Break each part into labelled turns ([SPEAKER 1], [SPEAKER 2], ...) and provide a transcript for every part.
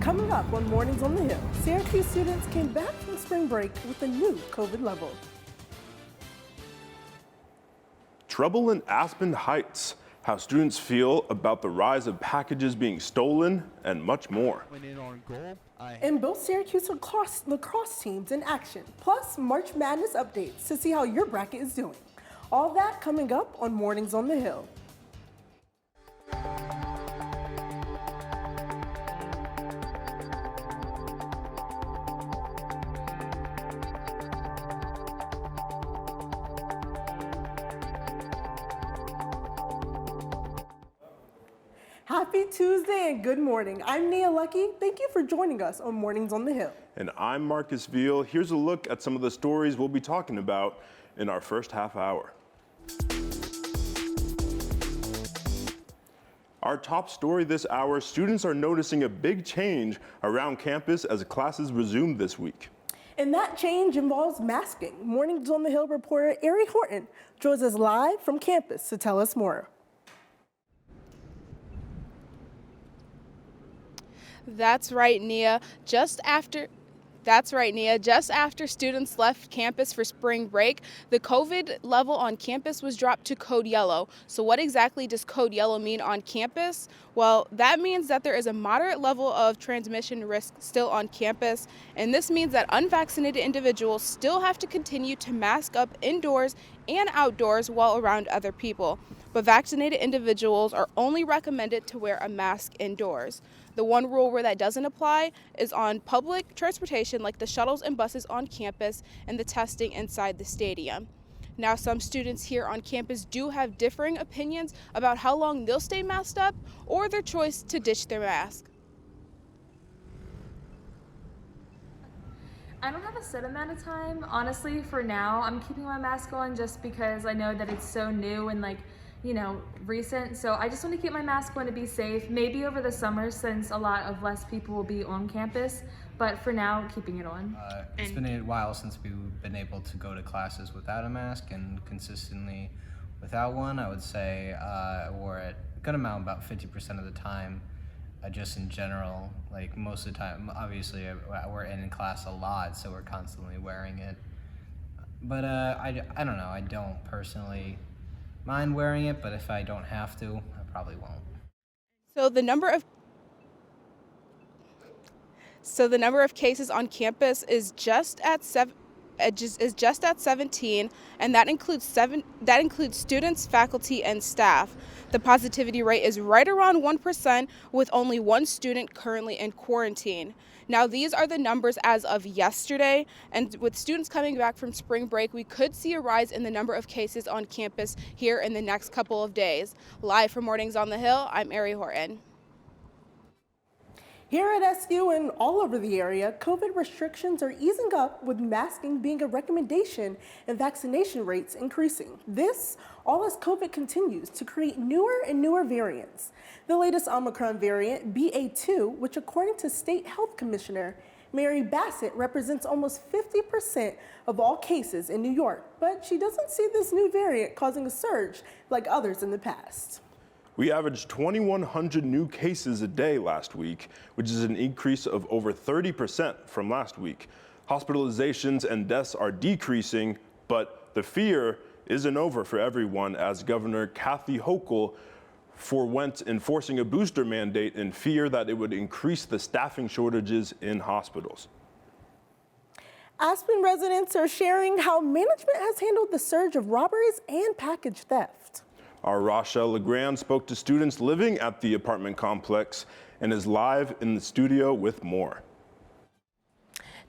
[SPEAKER 1] Coming up on Mornings on the Hill, Syracuse students came back from spring break with a new COVID level.
[SPEAKER 2] Trouble in Aspen Heights, how students feel about the rise of packages being stolen, and much more.
[SPEAKER 1] And both Syracuse lacrosse teams in action, plus March Madness updates to see how your bracket is doing. All that coming up on Mornings on the Hill. Happy Tuesday and good morning. I'm Nia Lucky. Thank you for joining us on Mornings on the Hill.
[SPEAKER 2] And I'm Marcus Veal. Here's a look at some of the stories we'll be talking about in our first half hour. Our top story this hour, students are noticing a big change around campus as classes resume this week.
[SPEAKER 1] And that change involves masking. Mornings on the Hill reporter Ari Horton joins us live from campus to tell us more.
[SPEAKER 3] That's right, Nia. Just after students left campus for spring break, the COVID level on campus was dropped to code yellow. So what exactly does code yellow mean on campus? Well, that means that there is a moderate level of transmission risk still on campus, and this means that unvaccinated individuals still have to continue to mask up indoors and outdoors while around other people. But vaccinated individuals are only recommended to wear a mask indoors. The one rule where that doesn't apply is on public transportation like the shuttles and buses on campus and the testing inside the stadium. Now, some students here on campus do have differing opinions about how long they'll stay masked up or their choice to ditch their mask.
[SPEAKER 4] I don't have a set amount of time. Honestly, for now, I'm keeping my mask on just because I know that it's so new and recent. So I just want to keep my mask on to be safe. Maybe over the summer since a lot of less people will be on campus, but for now, keeping it on.
[SPEAKER 5] It's been a while since we've been able to go to classes without a mask and consistently without one. I would say I wore it a good amount, about 50% of the time. Just in general, like most of the time, obviously we're in class a lot, so we're constantly wearing it. But I don't know, I don't personally mind wearing it, but if I don't have to, I probably won't.
[SPEAKER 3] So the number of cases on campus is just at 17, and that includes students, faculty, and staff. The positivity rate is right around 1%, with only one student currently in quarantine. Now, these are the numbers as of yesterday, and with students coming back from spring break, we could see a rise in the number of cases on campus here in the next couple of days. Live from Mornings on the Hill, I'm Ari Horton.
[SPEAKER 1] Here at SU and all over the area, COVID restrictions are easing up, with masking being a recommendation and vaccination rates increasing. This all as COVID continues to create newer and newer variants. The latest Omicron variant, BA2, which according to State Health Commissioner Mary Bassett represents almost 50% of all cases in New York, but she doesn't see this new variant causing a surge like others in the past.
[SPEAKER 2] We averaged 2,100 new cases a day last week, which is an increase of over 30% from last week. Hospitalizations and deaths are decreasing, but the fear isn't over for everyone, as Governor Kathy Hochul forewent enforcing a booster mandate in fear that it would increase the staffing shortages in hospitals.
[SPEAKER 1] Aspen residents are sharing how management has handled the surge of robberies and package theft.
[SPEAKER 2] Our Rochelle LeGrand spoke to students living at the apartment complex and is live in the studio with more.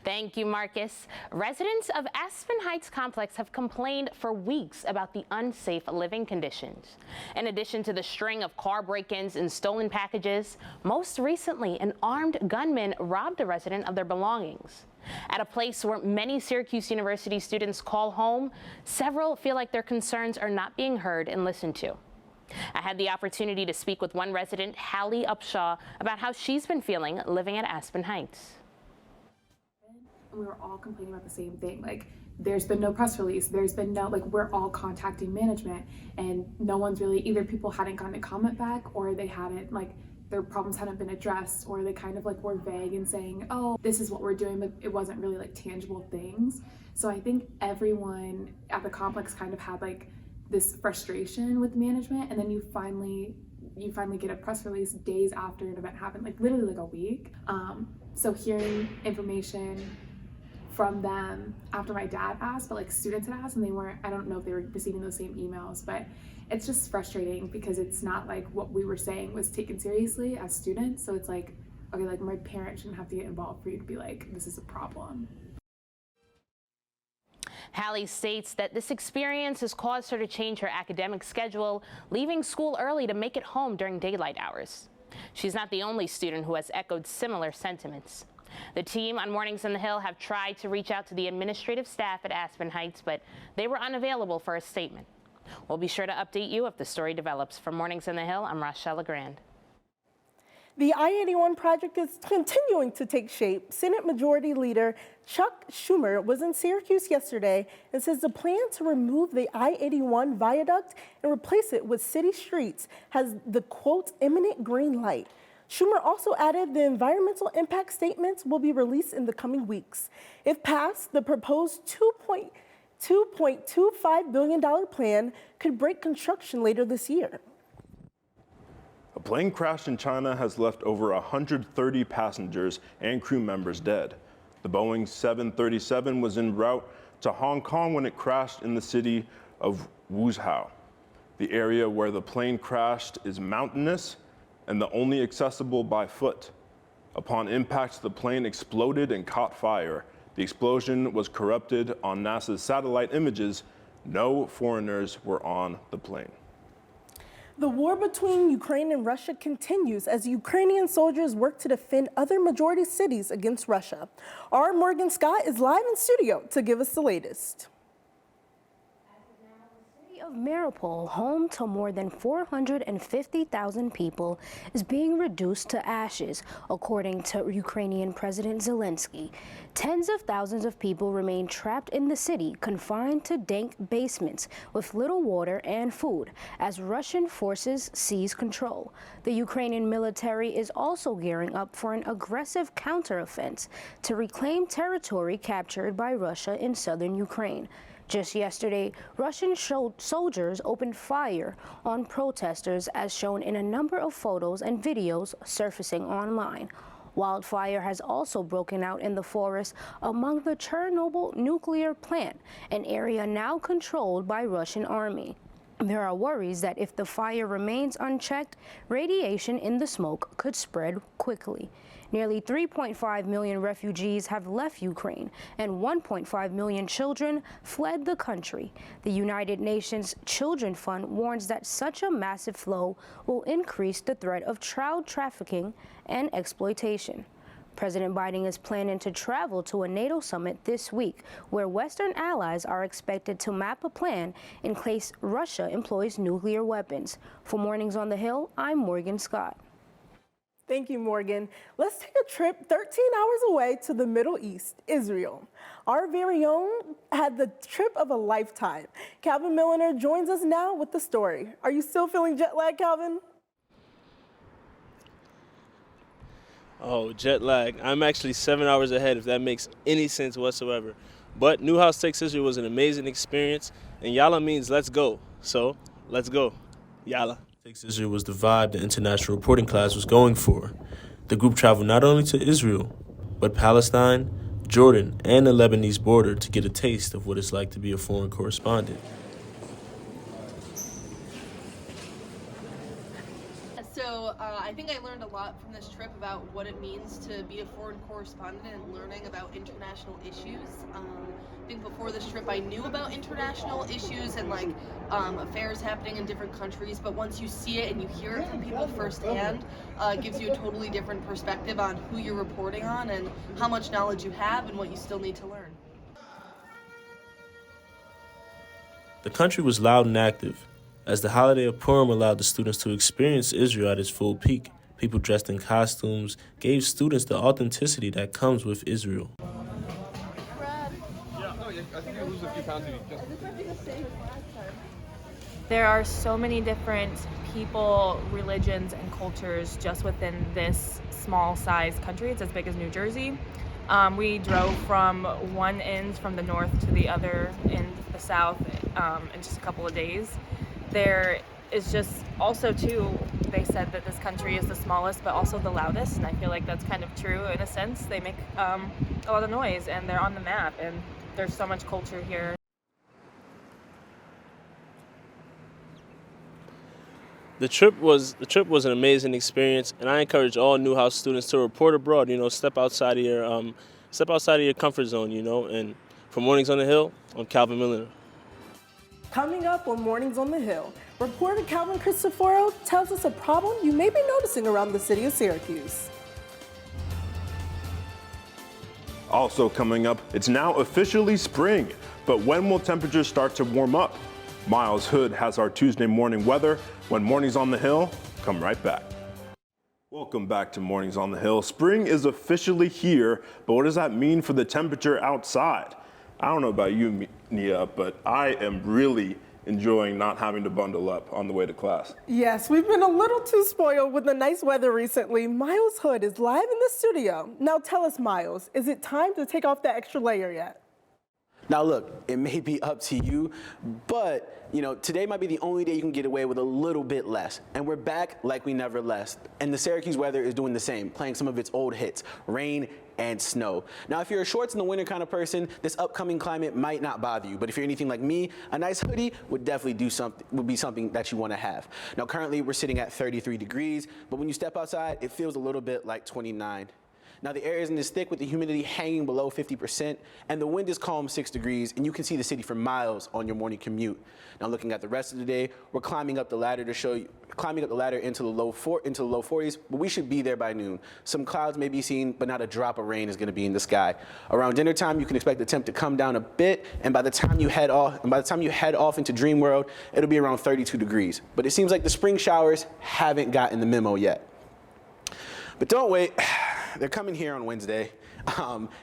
[SPEAKER 6] Thank you, Marcus. Residents of Aspen Heights complex have complained for weeks about the unsafe living conditions. In addition to the string of car break-ins and stolen packages, most recently an armed gunman robbed a resident of their belongings. At a place where many Syracuse University students call home, several feel like their concerns are not being heard and listened to. I had the opportunity to speak with one resident, Hallie Upshaw, about how she's been feeling living at Aspen Heights.
[SPEAKER 7] We were all complaining about the same thing. Like, there's been no press release. There's been no, we're all contacting management, and no one's really, either people hadn't gotten a comment back or they hadn't, their problems hadn't been addressed, or they kind of like were vague in saying, oh, this is what we're doing, but it wasn't really like tangible things. So I think everyone at the complex kind of had like this frustration with management, and then you finally get a press release days after an event happened, like literally like a week. So hearing information from them after my dad asked, but like students had asked and they weren't, I don't know if they were receiving those same emails, but it's just frustrating because it's not like what we were saying was taken seriously as students. So it's like, okay, like my parents shouldn't have to get involved for you to be like, this is a problem.
[SPEAKER 6] Hallie states that this experience has caused her to change her academic schedule, leaving school early to make it home during daylight hours. She's not the only student who has echoed similar sentiments. The team on Mornings on the Hill have tried to reach out to the administrative staff at Aspen Heights, but they were unavailable for a statement. We'll be sure to update you if the story develops. For Mornings on the Hill, I'm Rochelle LeGrand.
[SPEAKER 1] The I-81 project is continuing to take shape. Senate Majority Leader Chuck Schumer was in Syracuse yesterday and says the plan to remove the I-81 viaduct and replace it with city streets has the, quote, imminent green light. Schumer also added the environmental impact statements will be released in the coming weeks. If passed, the proposed $2.25 billion plan could break construction later this year.
[SPEAKER 2] A plane crash in China has left over 130 passengers and crew members dead. The Boeing 737 was en route to Hong Kong when it crashed in the city of Wuzhou. The area where the plane crashed is mountainous and the only accessible by foot. Upon impact, the plane exploded and caught fire. The explosion was corrupted on NASA's satellite images. No foreigners were on the plane.
[SPEAKER 1] The war between Ukraine and Russia continues as Ukrainian soldiers work to defend other majority cities against Russia. Our Morgan Scott is live in studio to give us the latest.
[SPEAKER 8] Of Mariupol, home to more than 450,000 people, is being reduced to ashes, according to Ukrainian President Zelensky. Tens of thousands of people remain trapped in the city, confined to dank basements with little water and food, as Russian forces seize control. The Ukrainian military is also gearing up for an aggressive counteroffensive to reclaim territory captured by Russia in southern Ukraine. Just yesterday, Russian soldiers opened fire on protesters, as shown in a number of photos and videos surfacing online. Wildfire has also broken out in the forest among the Chernobyl nuclear plant, an area now controlled by Russian army. There are worries that if the fire remains unchecked, radiation in the smoke could spread quickly. Nearly 3.5 million refugees have left Ukraine, and 1.5 million children fled the country. The United Nations Children Fund warns that such a massive flow will increase the threat of child trafficking and exploitation. President Biden is planning to travel to a NATO summit this week, where Western allies are expected to map a plan in case Russia employs nuclear weapons. For Mornings on the Hill, I'm Morgan Scott.
[SPEAKER 1] Thank you, Morgan. Let's take a trip 13 hours away to the Middle East, Israel. Our very own had the trip of a lifetime. Calvin Milliner joins us now with the story. Are you still feeling jet lag, Calvin?
[SPEAKER 9] Oh, jet lag. I'm actually 7 hours ahead, if that makes any sense whatsoever. But Newhouse Takes Israel was an amazing experience, and Yalla means let's go. So, let's go. Yalla. Takes Israel was the vibe the international reporting class was going for. The group traveled not only to Israel, but Palestine, Jordan, and the Lebanese border to get a taste of what it's like to be a foreign correspondent.
[SPEAKER 10] So I think I learned a lot from this trip about what it means to be a foreign correspondent and learning about international issues. I think before this trip I knew about international issues and like affairs happening in different countries, but once you see it and you hear it from people firsthand, it gives you a totally different perspective on who you're reporting on and how much knowledge you have and what you still need to learn.
[SPEAKER 9] The country was loud and active, as the holiday of Purim allowed the students to experience Israel at its full peak. People dressed in costumes gave students the authenticity that comes with Israel.
[SPEAKER 11] I think you lose a few pounds if you just... This might be the same as last time.
[SPEAKER 4] there are so many different people, religions, and cultures just within this small size country. It's as big as New Jersey. We drove from one end from the north to the other in the south in just a couple of days. There is just also too, they said that this country is the smallest but also the loudest, and I feel like that's kind of true in a sense. They make a lot of noise and they're on the map, and there's so much culture here.
[SPEAKER 9] The trip was an amazing experience, and I encourage all Newhouse students to report abroad. Step outside of your comfort zone. And for Mornings on the Hill, I'm Calvin Miller.
[SPEAKER 1] Coming up on Mornings on the Hill, reporter Calvin Cristoforo tells us a problem you may be noticing around the city of Syracuse.
[SPEAKER 2] Also coming up, it's now officially spring, but when will temperatures start to warm up? Miles Hood has our Tuesday morning weather when Mornings on the Hill come right back. Welcome back to Mornings on the Hill. Spring is officially here, but what does that mean for the temperature outside? I don't know about you, Nia, but I am really enjoying not having to bundle up on the way to class.
[SPEAKER 1] Yes, we've been a little too spoiled with the nice weather recently. Miles Hood is live in the studio. Now tell us, Miles, is it time to take off that extra layer yet?
[SPEAKER 11] Now look, it may be up to you, but today might be the only day you can get away with a little bit less. And we're back like we never left. And the Syracuse weather is doing the same, playing some of its old hits, rain and snow. Now, if you're a shorts in the winter kind of person, this upcoming climate might not bother you. But if you're anything like me, a nice hoodie would definitely be something that you want to have. Now, currently we're sitting at 33 degrees, but when you step outside, it feels a little bit like 29. Now the air isn't as thick with the humidity hanging below 50%, and the wind is calm 6 degrees, and you can see the city for miles on your morning commute. Now looking at the rest of the day, we're climbing up the ladder into the low 40s, but we should be there by noon. Some clouds may be seen, but not a drop of rain is going to be in the sky. Around dinner time, you can expect the temp to come down a bit, and by the time you head off into Dream World, it'll be around 32 degrees. But it seems like the spring showers haven't gotten the memo yet. But don't wait. They're coming here on Wednesday.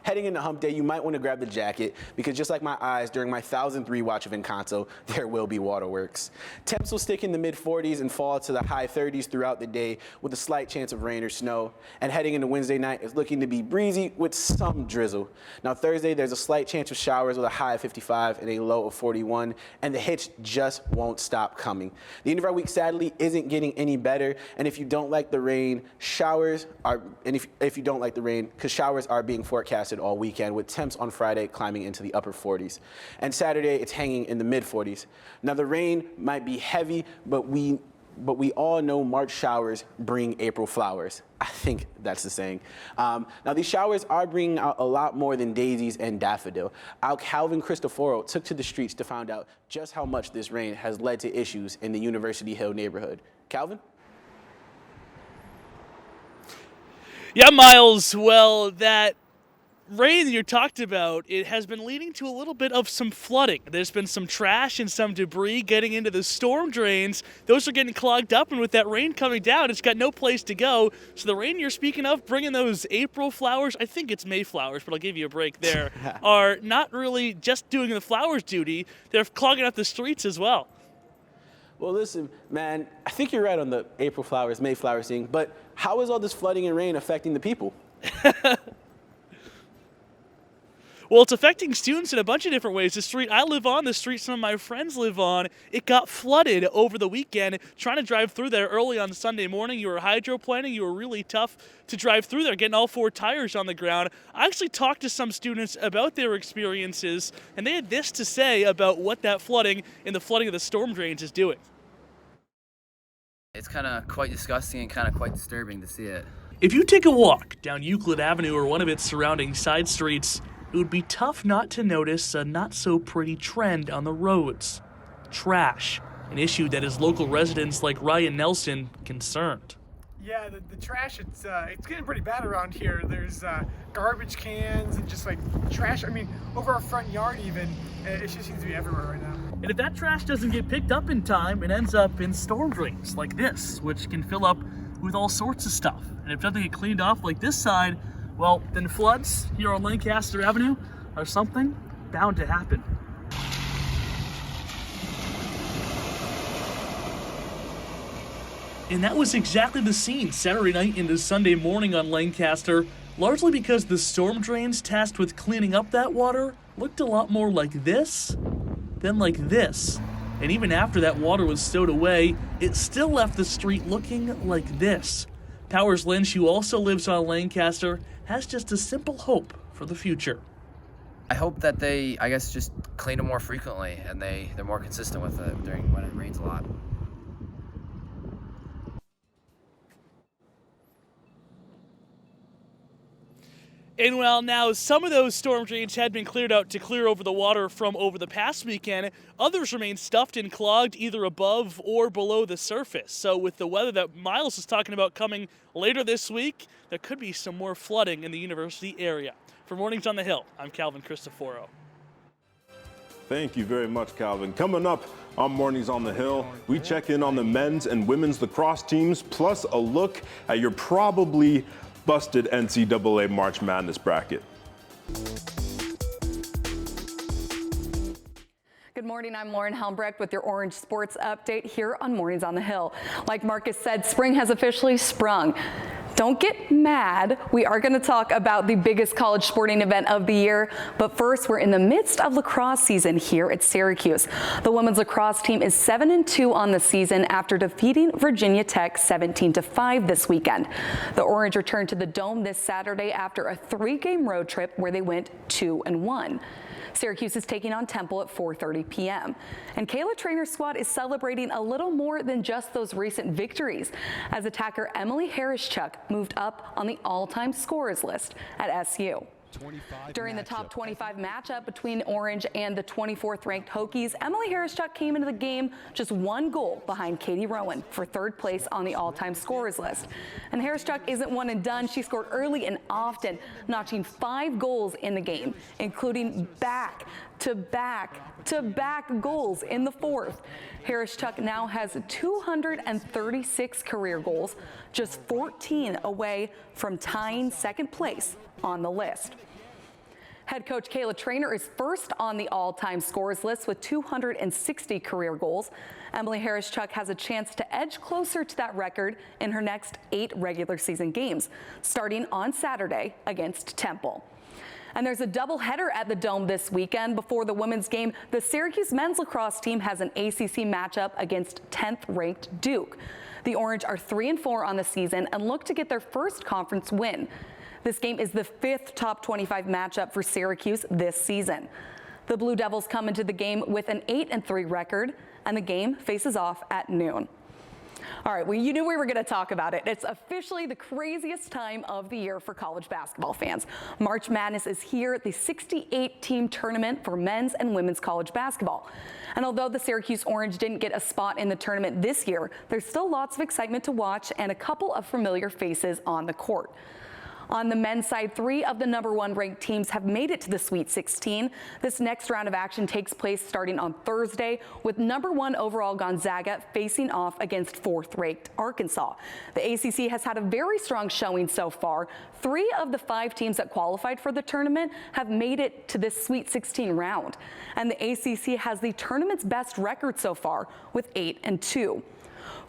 [SPEAKER 11] Heading into hump day, you might want to grab the jacket because just like my eyes during my 1000th rewatch of Encanto, there will be waterworks. Temps will stick in the mid-40s and fall to the high 30s throughout the day with a slight chance of rain or snow. And heading into Wednesday night is looking to be breezy with some drizzle. Now Thursday, there's a slight chance of showers with a high of 55 and a low of 41, and the hits just won't stop coming. The end of our week, sadly, isn't getting any better, and if you don't like the rain, showers are being forecasted all weekend with temps on Friday climbing into the upper 40s. And Saturday, it's hanging in the mid 40s. Now the rain might be heavy, but we all know March showers bring April flowers. I think that's the saying. Now these showers are bringing out a lot more than daisies and daffodil. Our Calvin Cristoforo took to the streets to find out just how much this rain has led to issues in the University Hill neighborhood. Calvin?
[SPEAKER 12] Yeah, Miles, well, that rain that you talked about, it has been leading to a little bit of some flooding. There's been some trash and some debris getting into the storm drains. Those are getting clogged up, and with that rain coming down, it's got no place to go. So the rain you're speaking of, bringing those April flowers, I think it's May flowers, but I'll give you a break there, are not really just doing the flowers duty. They're clogging up the streets as well.
[SPEAKER 11] Well, listen, man, I think you're right on the April flowers, May flowers thing, but how is all this flooding and rain affecting the people?
[SPEAKER 12] Well, it's affecting students in a bunch of different ways. The street I live on, the street some of my friends live on, it got flooded over the weekend. Trying to drive through there early on Sunday morning, you were hydroplaning, you were really tough to drive through there, getting all 4 tires on the ground. I actually talked to some students about their experiences, and they had this to say about what that flooding and the flooding of the storm drains is doing.
[SPEAKER 13] It's kind of quite disgusting and kind of quite disturbing to see it.
[SPEAKER 12] If you take a walk down Euclid Avenue or one of its surrounding side streets, it would be tough not to notice a not-so-pretty trend on the roads. Trash, an issue that has local residents like Ryan Nelson concerned.
[SPEAKER 14] Yeah, the trash, it's getting pretty bad around here. There's garbage cans and just like trash, over our front yard even. It just seems to be everywhere right now.
[SPEAKER 12] And if that trash doesn't get picked up in time, it ends up in storm drains like this, which can fill up with all sorts of stuff. And if it doesn't get cleaned off like this side, well, then floods here on Lancaster Avenue are something bound to happen. And that was exactly the scene Saturday night into Sunday morning on Lancaster, largely because the storm drains tasked with cleaning up that water looked a lot more like this than like this. And even after that water was stowed away, it still left the street looking like this. Powers Lynch, who also lives on Lancaster, has just a simple hope for the future.
[SPEAKER 13] I hope that they, just clean them more frequently and they're more consistent with it during when it rains a lot.
[SPEAKER 12] And while now some of those storm drains had been cleared out to clear over the water from over the past weekend, others remain stuffed and clogged either above or below the surface. So with the weather that Miles is talking about coming later this week, there could be some more flooding in the university area. For Mornings on the Hill, I'm Calvin Cristoforo.
[SPEAKER 2] Thank you very much, Calvin. Coming up on Mornings on the Hill, we check in on the men's and women's lacrosse teams, plus a look at your probably busted NCAA March Madness bracket.
[SPEAKER 15] Good morning, I'm Lauren Helmbrecht with your Orange Sports Update here on Mornings on the Hill. Like Marcus said, spring has officially sprung. Don't get mad. We are going to talk about the biggest college sporting event of the year. But first, we're in the midst of lacrosse season here at Syracuse. The women's lacrosse team is 7-2 on the season after defeating Virginia Tech 17-5 this weekend. The Orange returned to the Dome this Saturday after a 3-game road trip where they went 2-1. Syracuse is taking on Temple at 4:30 p.m. And Kayla Trainer's squad is celebrating a little more than just those recent victories, as attacker Emily Harris-Chuck moved up on the all-time scorers list at SU. During the top 25 matchup between Orange and the 24th ranked Hokies, Emily Harris-Chuck came into the game just 1 goal behind Katie Rowan for 3rd place on the all-time scorers list. And Harris-Chuck isn't one and done. She scored early and often, notching 5 goals in the game, including back-to-back goals in the 4th. Harris-Chuck now has 236 career goals, just 14 away from tying 2nd place on the list. Head coach Kayla Trainer is first on the all-time scorers list with 260 career goals. Emily Harris-Chuck has a chance to edge closer to that record in her next 8 regular season games, starting on Saturday against Temple. And there's a doubleheader at the Dome this weekend. Before the women's game, the Syracuse men's lacrosse team has an ACC matchup against 10th-ranked Duke. The Orange are 3-4 on the season and look to get their first conference win. This game is the 5th top 25 matchup for Syracuse this season. The Blue Devils come into the game with an 8-3 record, and the game faces off at noon. All right, well, you knew we were going to talk about it. It's officially the craziest time of the year for college basketball fans. March Madness is here, the 68-team tournament for men's and women's college basketball. And although the Syracuse Orange didn't get a spot in the tournament this year, there's still lots of excitement to watch and a couple of familiar faces on the court. On the men's side, 3 of the #1 ranked teams have made it to the Sweet 16. This next round of action takes place starting on Thursday, with #1 overall Gonzaga facing off against 4th ranked Arkansas. The ACC has had a very strong showing so far. 3 of the 5 teams that qualified for the tournament have made it to this Sweet 16 round. And the ACC has the tournament's best record so far with 8-2.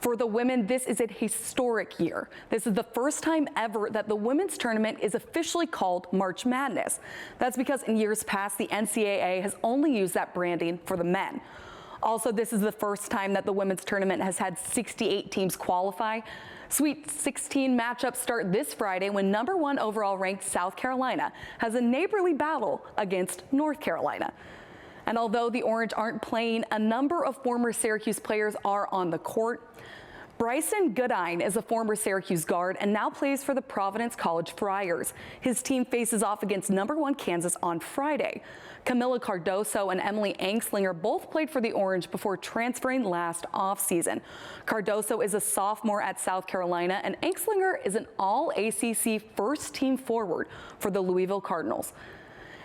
[SPEAKER 15] For the women, this is a historic year. This is the first time ever that the women's tournament is officially called March Madness. That's because in years past, the NCAA has only used that branding for the men. Also, this is the first time that the women's tournament has had 68 teams qualify. Sweet 16 matchups start this Friday when #1 overall ranked South Carolina has a neighborly battle against North Carolina. And although the Orange aren't playing, a number of former Syracuse players are on the court. Bryson Goodine is a former Syracuse guard and now plays for the Providence College Friars. His team faces off against #1 Kansas on Friday. Camila Cardoso and Emily Angslinger both played for the Orange before transferring last offseason. Cardoso is a sophomore at South Carolina, and Angslinger is an all-ACC first-team forward for the Louisville Cardinals.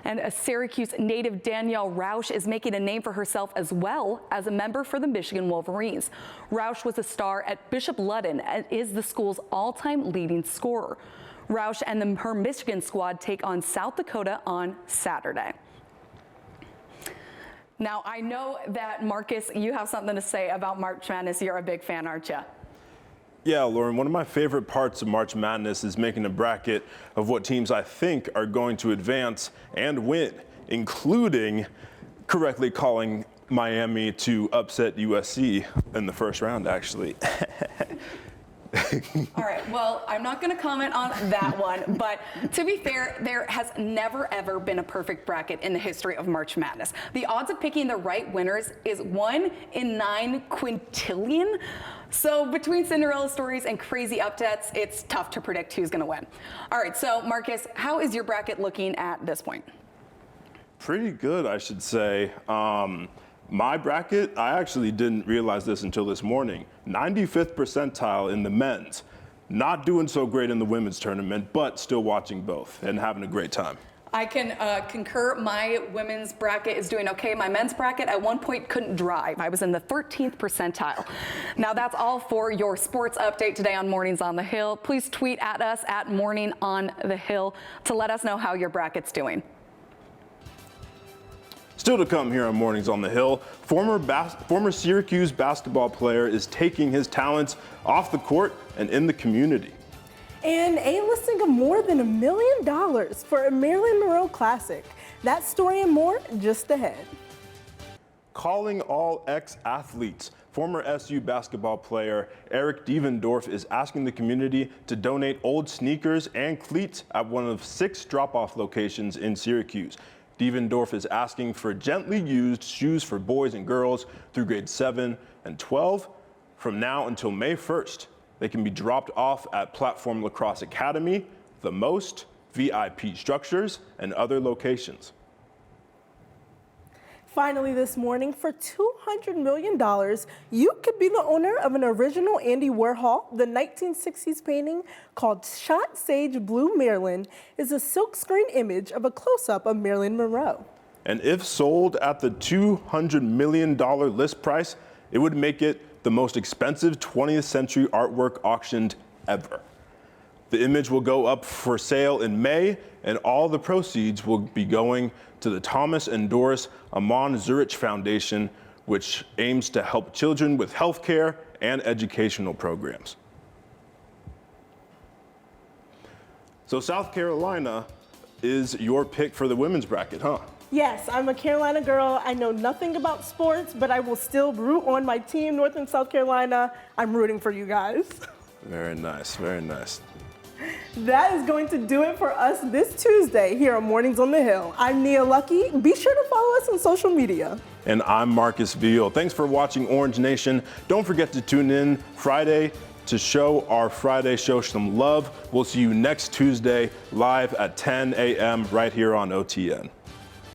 [SPEAKER 15] And a Syracuse native, Danielle Roush, is making a name for herself as well as a member for the Michigan Wolverines. Roush was a star at Bishop Ludden and is the school's all-time leading scorer. Roush and her Michigan squad take on South Dakota on Saturday. Now, I know that, Marcus, you have something to say about March Madness. You're a big fan, aren't you?
[SPEAKER 2] Yeah, Lauren, one of my favorite parts of March Madness is making a bracket of what teams I think are going to advance and win, including correctly calling Miami to upset USC in the first round, actually.
[SPEAKER 15] All right, well, I'm not going to comment on that one, but to be fair, there has never, ever been a perfect bracket in the history of March Madness. The odds of picking the right winners is 1 in 9 quintillion. So between Cinderella stories and crazy upsets, it's tough to predict who's going to win. All right, so Marcus, how is your bracket looking at this point?
[SPEAKER 2] Pretty good, I should say. My bracket, I actually didn't realize this until this morning. 95th percentile in the men's. Not doing so great in the women's tournament, but still watching both and having a great time.
[SPEAKER 15] I can concur. My women's bracket is doing okay. My men's bracket at one point couldn't drive. I was in the 13th percentile. Now that's all for your sports update today on Mornings on the Hill. Please tweet at us at Morning on the Hill to let us know how your bracket's doing.
[SPEAKER 2] Still to come here on Mornings on the Hill, former Syracuse basketball player is taking his talents off the court and in the community.
[SPEAKER 1] And A-listing of more than $1 million for a Marilyn Monroe classic. That story and more just ahead.
[SPEAKER 2] Calling all ex-athletes. Former SU basketball player Eric Devendorf is asking the community to donate old sneakers and cleats at one of 6 drop-off locations in Syracuse. Devendorf is asking for gently used shoes for boys and girls through grades 7 and 12. From now until May 1st, they can be dropped off at Platform Lacrosse Academy, The Most, VIP Structures, and other locations.
[SPEAKER 1] Finally this morning, for $200 million, you could be the owner of an original Andy Warhol. The 1960s painting called Shot Sage Blue Marilyn is a silkscreen image of a close-up of Marilyn Monroe.
[SPEAKER 2] And if sold at the $200 million list price, it would make it the most expensive 20th century artwork auctioned ever. The image will go up for sale in May, and all the proceeds will be going to the Thomas and Doris Amon Zurich Foundation, which aims to help children with health care and educational programs. So South Carolina is your pick for the women's bracket, huh?
[SPEAKER 1] Yes, I'm a Carolina girl. I know nothing about sports, but I will still root on my team, North and South Carolina. I'm rooting for you guys.
[SPEAKER 2] Very nice, very nice.
[SPEAKER 1] That is going to do it for us this Tuesday here on Mornings on the Hill. I'm Nia Lucky. Be sure to follow us on social media.
[SPEAKER 2] And I'm Marcus Veal. Thanks for watching Orange Nation. Don't forget to tune in Friday to show our Friday show some love. We'll see you next Tuesday live at 10 a.m. right here on OTN.